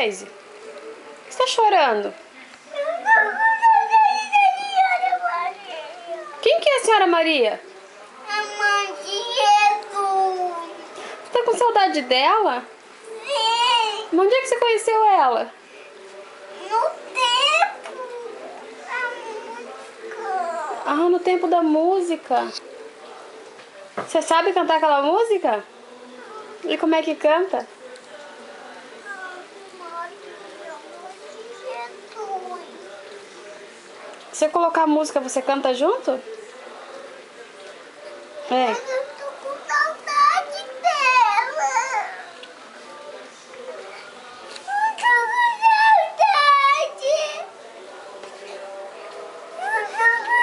Geise? Por que você tá chorando? Quem que é a senhora Maria? A mãe de Jesus. Você tá com saudade dela? Sim. Mas onde é que você conheceu ela? No tempo da música. Ah, no tempo da música. Você sabe cantar aquela música? E como é que canta? Se eu colocar a música, você canta junto? É. Mas eu tô com saudade dela. Eu tô com saudade. Eu tô com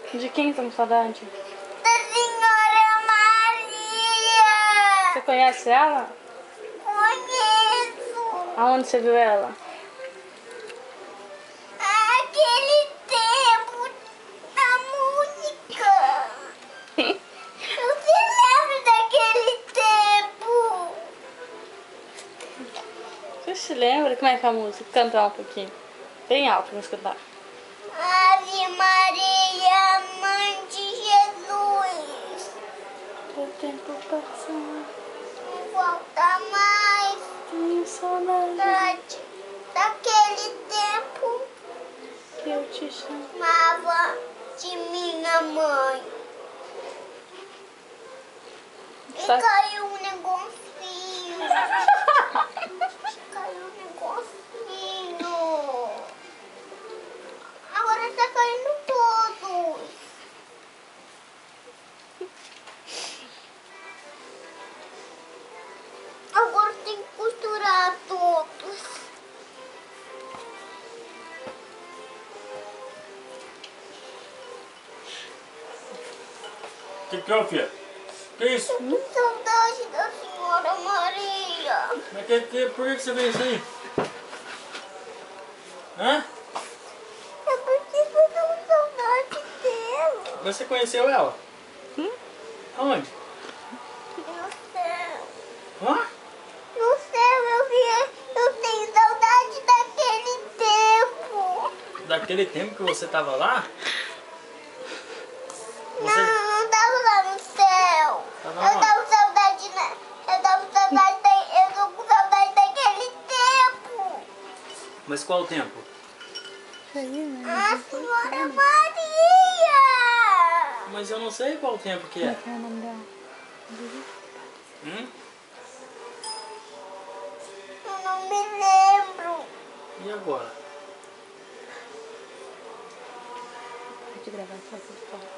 saudade. De quem tá com saudade? Da senhora Maria. Você conhece ela? Conheço. Aonde você viu ela? Aquele tempo da música. Você lembra daquele tempo? Você se lembra? Como é que é a música? Cantar um pouquinho. Bem alto pra escutar. Ave Maria, Mãe de Jesus. O tempo passou, Não volta mais. tenho saudade Daquele tempo. que eu te chamo. Chamava de minha mãe. E Tá. caiu um negocinho. Caiu um negocinho. Agora tá caindo todos. Agora tem que costurar todos. Que é, filha? Que isso? Que saudade da senhora Maria. Mas por que você fez isso aí? Hã? É porque eu tô com saudade dela. Você conheceu ela? Aonde? No céu. Hã? No céu eu tenho saudade daquele tempo. Daquele tempo que você tava lá? Você... Não tava lá no céu. Tava Eu onde? tava com saudade, né? Eu tô com saudade daquele tempo. Mas qual o tempo? A senhora Maria. Mas eu não sei qual o tempo que é. Qual é o nome dela? Eu não me lembro. E agora? Vou te gravar só essa história.